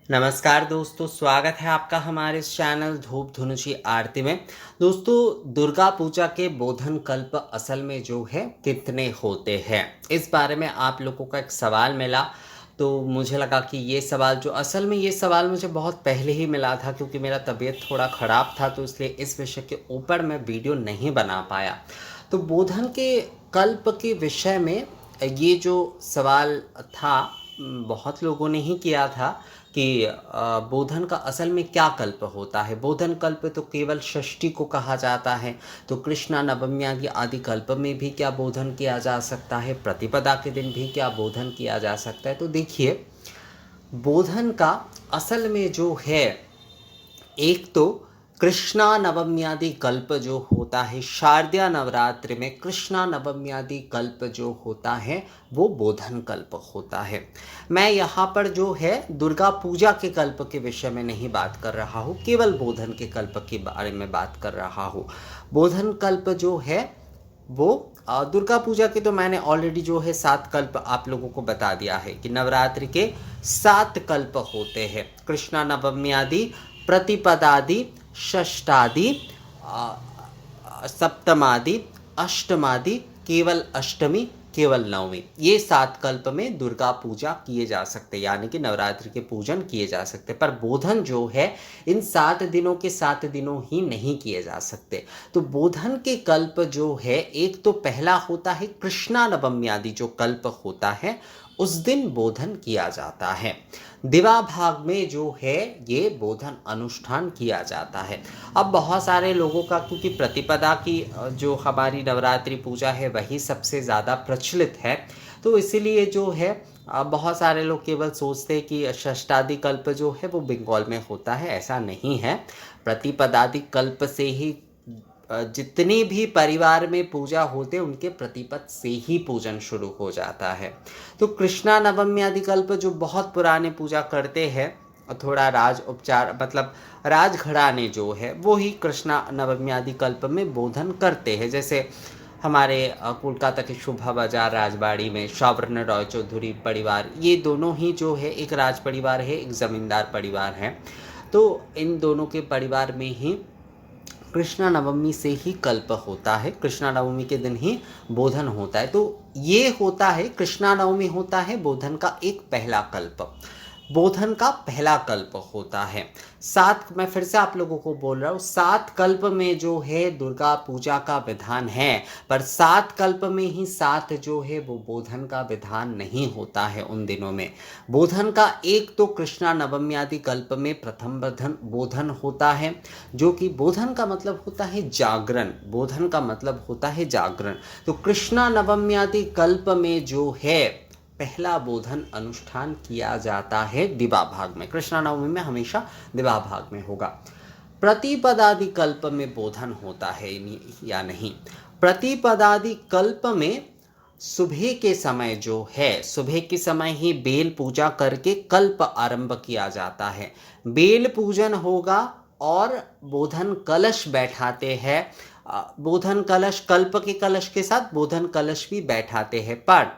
नमस्कार दोस्तों, स्वागत है आपका हमारे इस चैनल धूप धुनुची आरती में। दोस्तों, दुर्गा पूजा के बोधन कल्प असल में जो है कितने होते हैं, इस बारे में आप लोगों का एक सवाल मिला। तो मुझे लगा कि ये सवाल मुझे बहुत पहले ही मिला था, क्योंकि मेरा तबीयत थोड़ा ख़राब था, तो इसलिए इस विषय के ऊपर मैं वीडियो नहीं बना पाया। तो बोधन के कल्प के विषय में ये जो सवाल था, बहुत लोगों ने ही किया था कि बोधन का असल में क्या कल्प होता है। बोधन कल्प तो केवल षष्ठी को कहा जाता है, तो कृष्णा नवमी आदि कल्प में भी क्या बोधन किया जा सकता है, प्रतिपदा के दिन भी क्या बोधन किया जा सकता है। तो देखिए, बोधन का असल में जो है, एक तो कृष्णा नवम्यादि कल्प जो होता है, शारदीय नवरात्रि में कृष्णा नवम्यादि कल्प जो होता है वो बोधन कल्प होता है। मैं यहाँ पर जो है दुर्गा पूजा के कल्प के विषय में नहीं बात कर रहा हूँ, केवल बोधन के कल्प के बारे में बात कर रहा हूँ। बोधन कल्प जो है वो दुर्गा पूजा के तो मैंने ऑलरेडी जो है 7 कल्प आप लोगों को बता दिया है कि नवरात्रि के 7 कल्प होते हैं। कृष्णा नवमी आदि, प्रतिपदादि, षष्ठादि, सप्तमादि, अष्टमादि, केवल अष्टमी, केवल नवमी, ये 7 कल्प में दुर्गा पूजा किए जा सकते, यानी कि नवरात्रि के पूजन किए जा सकते। पर बोधन जो है इन 7 दिनों के 7 दिनों ही नहीं किए जा सकते। तो बोधन के कल्प जो है, एक तो पहला होता है कृष्णा नवमी आदि जो कल्प होता है, उस दिन बोधन किया जाता है। दिवा भाग में जो है ये बोधन अनुष्ठान किया जाता है। अब बहुत सारे लोगों का, क्योंकि प्रतिपदा की जो हमारी नवरात्रि पूजा है वही सबसे ज़्यादा प्रचलित है, तो इसीलिए जो है बहुत सारे लोग केवल सोचते हैं कि षष्ठादि कल्प जो है वो बंगाल में होता है। ऐसा नहीं है। प्रतिपदादि कल्प से ही जितनी भी परिवार में पूजा होते उनके प्रतिपद से ही पूजन शुरू हो जाता है। तो कृष्णा नवमी आदि कल्प जो बहुत पुराने पूजा करते हैं, थोड़ा राज उपचार मतलब राज घराने जो है वो ही कृष्णा नवमी आदि कल्प में बोधन करते हैं। जैसे हमारे कोलकाता के शोभा बाजार राजबाड़ी में सौवर्ण रॉय चौधरी परिवार, ये दोनों ही जो है एक राज परिवार है, एक ज़मींदार परिवार है। तो इन दोनों के परिवार में ही कृष्णा नवमी से ही कल्प होता है, कृष्णा नवमी के दिन ही बोधन होता है। तो ये होता है, कृष्णा नवमी होता है बोधन का एक पहला कल्प, बोधन का पहला कल्प होता है। 7, मैं फिर से आप लोगों को बोल रहा हूँ, 7 कल्प में जो है दुर्गा पूजा का विधान है, पर 7 कल्प में ही 7 जो है वो बोधन का विधान नहीं होता है उन दिनों में। बोधन का एक तो कृष्णा नवमी आदि कल्प में प्रथम बोधन होता है, जो कि बोधन का मतलब होता है जागरण, बोधन का मतलब होता है जागरण। तो कृष्णा नवमी आदि कल्प में जो है पहला बोधन अनुष्ठान किया जाता है दिवा भाग में। कृष्णा नवमी में हमेशा दिवा भाग में होगा। प्रतिपदादि कल्प में बोधन होता है या नहीं? प्रतिपदादि कल्प में सुबह के समय जो है, सुबह के समय ही बेल पूजा करके कल्प आरंभ किया जाता है। बेल पूजन होगा और बोधन कलश बैठाते हैं। बोधन कलश, कल्प के कलश के साथ बोधन कलश भी बैठाते हैं। पर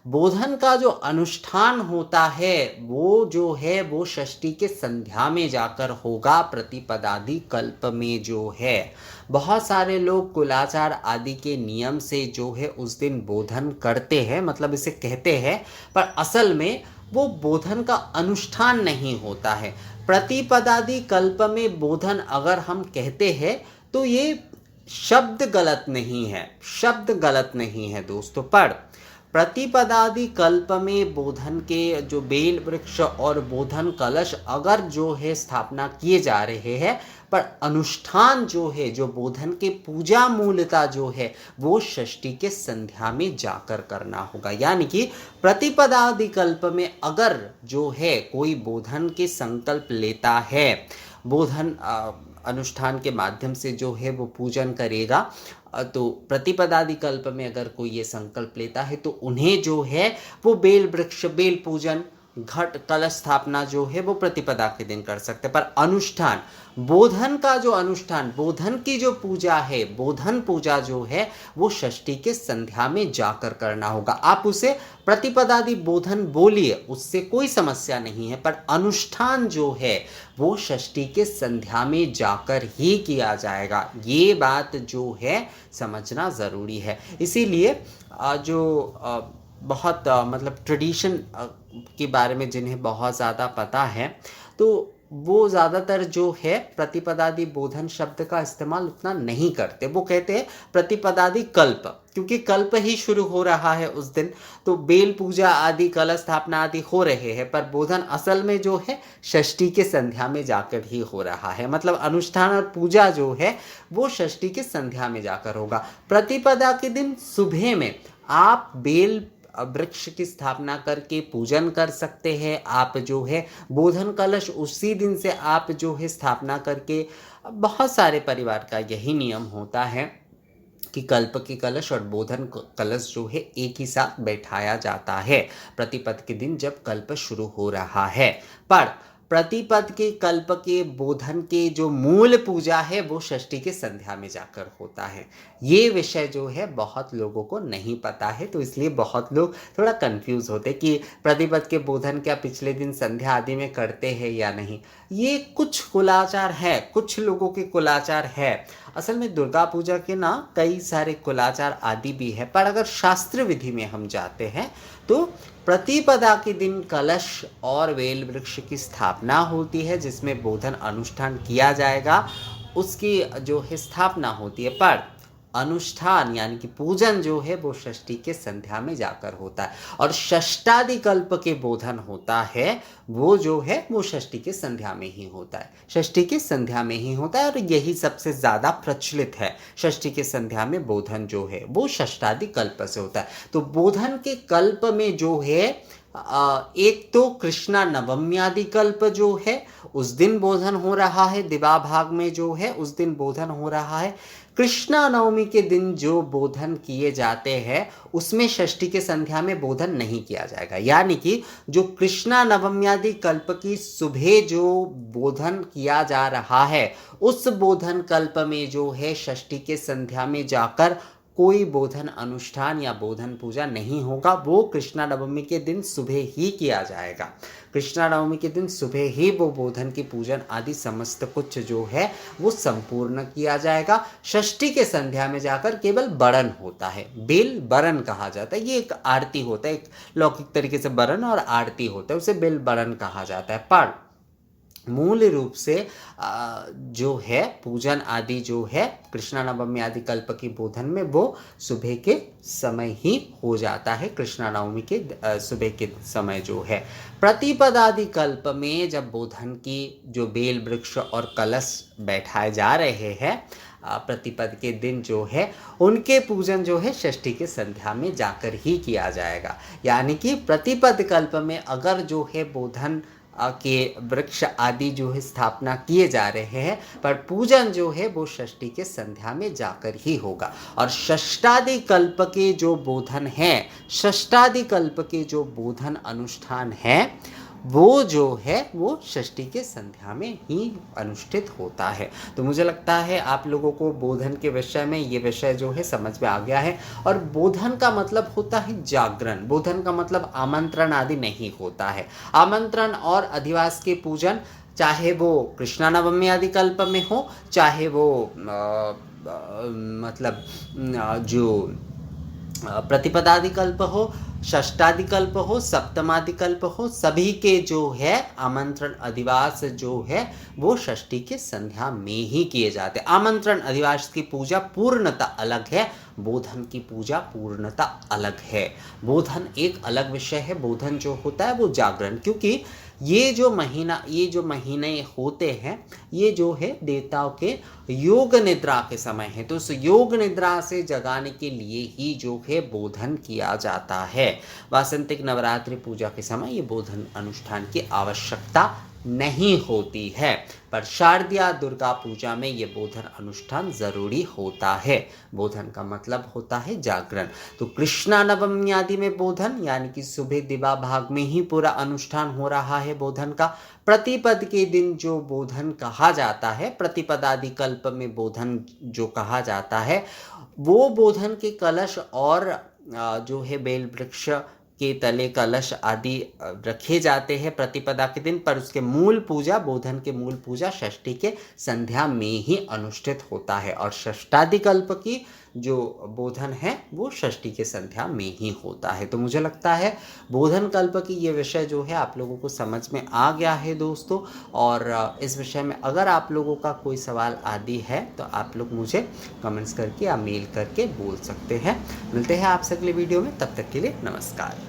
बोधन का जो अनुष्ठान होता है वो जो है वो षष्ठी के संध्या में जाकर होगा। प्रतिपदादि कल्प में जो है बहुत सारे लोग कुलाचार आदि के नियम से जो है उस दिन बोधन करते हैं, मतलब इसे कहते हैं, पर असल में वो बोधन का अनुष्ठान नहीं होता है। प्रतिपदादि कल्प में बोधन अगर हम कहते हैं तो ये शब्द गलत नहीं है, शब्द गलत नहीं है दोस्तों। पर प्रतिपदादि कल्प में बोधन के जो बेल वृक्ष और बोधन कलश अगर जो है स्थापना किए जा रहे हैं, पर अनुष्ठान जो है, जो बोधन के पूजा मूलता जो है वो षष्ठी के संध्या में जाकर करना होगा। यानी कि प्रतिपदादि कल्प में अगर जो है कोई बोधन के संकल्प लेता है, बोधन अनुष्ठान के माध्यम से जो है वो पूजन करेगा, तो प्रतिपदादि कल्प में अगर कोई ये संकल्प लेता है तो उन्हें जो है वो बेल वृक्ष, बेल पूजन घट कलश स्थापना जो है वो प्रतिपदा के दिन कर सकते हैं, पर अनुष्ठान बोधन का जो अनुष्ठान, बोधन की जो पूजा है, बोधन पूजा जो है वो षष्ठी के संध्या में जाकर करना होगा। आप उसे प्रतिपदादि बोधन बोलिए, उससे कोई समस्या नहीं है, पर अनुष्ठान जो है वो षष्ठी के संध्या में जाकर ही किया जाएगा। ये बात जो है समझना ज़रूरी है। इसीलिए जो बहुत मतलब ट्रेडिशन के बारे में जिन्हें बहुत ज़्यादा पता है, तो वो ज़्यादातर जो है प्रतिपदादि बोधन शब्द का इस्तेमाल उतना नहीं करते। वो कहते हैं प्रतिपदादि कल्प, क्योंकि कल्प ही शुरू हो रहा है उस दिन, तो बेल पूजा आदि कलश स्थापना आदि हो रहे हैं, पर बोधन असल में जो है षष्ठी के संध्या में जाकर ही हो रहा है। मतलब अनुष्ठान और पूजा जो है वो षष्ठी के संध्या में जाकर होगा। प्रतिपदा के दिन सुबह में आप बेल वृक्ष की स्थापना करके पूजन कर सकते हैं। आप जो है बोधन कलश उसी दिन से आप जो है स्थापना करके, बहुत सारे परिवार का यही नियम होता है कि कल्प के कलश और बोधन कलश जो है एक ही साथ बैठाया जाता है प्रतिपद के दिन जब कल्प शुरू हो रहा है। पर प्रतिपद के कल्प के बोधन के जो मूल पूजा है वो षष्ठी के संध्या में जाकर होता है। ये विषय जो है बहुत लोगों को नहीं पता है, तो इसलिए बहुत लोग थोड़ा कंफ्यूज होते कि प्रतिपद के बोधन क्या पिछले दिन संध्या आदि में करते हैं या नहीं। ये कुछ कुलाचार है, कुछ लोगों के कुलाचार है। असल में दुर्गा पूजा के ना कई सारे कुलाचार आदि भी है, पर अगर शास्त्र विधि में हम जाते हैं तो प्रतिपदा के दिन कलश और बेल वृक्ष की स्थापना होती है, जिसमें बोधन अनुष्ठान किया जाएगा, उसकी जो है स्थापना होती है। पर अनुष्ठान यानी कि पूजन जो है वो षष्ठी के संध्या में जाकर होता है, और षष्ठादि कल्प के बोधन होता है वो जो है वो षष्ठी के संध्या में ही होता है, षष्ठी के संध्या में ही होता है, और यही सबसे ज़्यादा प्रचलित है। षष्ठी के संध्या में बोधन जो है वो षष्ठादि कल्प से होता है। तो बोधन के कल्प में जो है एक तो कृष्णा नवम्यादि कल्प जो है उस दिन बोधन हो रहा है, दिवा भाग में जो है उस दिन बोधन हो रहा है। कृष्णा नवमी के दिन जो बोधन किए जाते हैं उसमें षष्ठी के संध्या में बोधन नहीं किया जाएगा, यानी कि जो कृष्णा नवम्यादि कल्प की सुबह जो बोधन किया जा रहा है उस बोधन कल्प में जो है षष्ठी के संध्या में जाकर कोई बोधन अनुष्ठान या बोधन पूजा नहीं होगा। वो कृष्णा नवमी के दिन सुबह ही किया जाएगा। कृष्णा नवमी के दिन सुबह ही वो बोधन की पूजन आदि समस्त कुछ जो है वो संपूर्ण किया जाएगा। षष्ठी के संध्या में जाकर केवल बरन होता है, बेल बरन कहा जाता है। ये एक आरती होता है, एक लौकिक तरीके से बरन और आरती होता है, उसे बेल बरन कहा जाता है। पर मूल रूप से जो है पूजन आदि जो है कृष्णा नवमी आदि कल्प की बोधन में वो सुबह के समय ही हो जाता है। कृष्णा नवमी के सुबह के समय जो है प्रतिपदादि कल्प में जब बोधन की जो बेल वृक्ष और कलश बैठाए जा रहे हैं प्रतिपद के दिन जो है उनके पूजन जो है षष्ठी के संध्या में जाकर ही किया जाएगा। यानी कि प्रतिपद कल्प में अगर जो है बोधन के वृक्ष आदि जो है स्थापना किए जा रहे हैं, पर पूजन जो है वो षष्ठी के संध्या में जाकर ही होगा। और षष्ठादि कल्प के जो बोधन है, षष्ठादि कल्प के जो बोधन अनुष्ठान है वो जो है वो षष्ठी के संध्या में ही अनुष्ठित होता है। तो मुझे लगता है आप लोगों को बोधन के विषय में ये विषय जो है समझ में आ गया है। और बोधन का मतलब होता है जागरण, बोधन का मतलब आमंत्रण आदि नहीं होता है। आमंत्रण और अधिवास के पूजन चाहे वो कृष्णा नवमी आदि कल्प में हो, चाहे वो मतलब जो प्रतिपदादि कल्प हो, षष्ठादि कल्प हो, सप्तमादि कल्प हो, सभी के जो है आमंत्रण अधिवास जो है वो षष्ठी के संध्या में ही किए जाते हैं। आमंत्रण अधिवास की पूजा पूर्णता अलग है, बोधन की पूजा पूर्णता अलग है। बोधन एक अलग विषय है। बोधन जो होता है वो जागरण, क्योंकि ये जो महीने होते हैं ये जो है देवताओं के योग निद्रा के समय है, तो उस योग निद्रा से जगाने के लिए ही जो है बोधन किया जाता है। वासंतिक नवरात्रि पूजा के समय ये बोधन अनुष्ठान की आवश्यकता नहीं होती है, पर शारदीय दुर्गा पूजा में ये बोधन अनुष्ठान ज़रूरी होता है। बोधन का मतलब होता है जागरण। तो कृष्णा नवमी आदि में बोधन यानी कि सुबह दिवा भाग में ही पूरा अनुष्ठान हो रहा है बोधन का। प्रतिपद के दिन जो बोधन कहा जाता है, प्रतिपदादि कल्प में बोधन जो कहा जाता है, वो बोधन के कलश और जो है बेल वृक्ष के तले कलश आदि रखे जाते हैं प्रतिपदा के दिन, पर उसके मूल पूजा, बोधन के मूल पूजा षष्ठी के संध्या में ही अनुष्ठित होता है, और षष्ठादिकल्प की जो बोधन है वो षष्ठी के संध्या में ही होता है। तो मुझे लगता है बोधन कल्प की ये विषय जो है आप लोगों को समझ में आ गया है दोस्तों। और इस विषय में अगर आप लोगों का कोई सवाल आदि है तो आप लोग मुझे कमेंट्स करके या मेल करके बोल सकते हैं। मिलते हैं आपसे अगले वीडियो में, तब तक के लिए नमस्कार।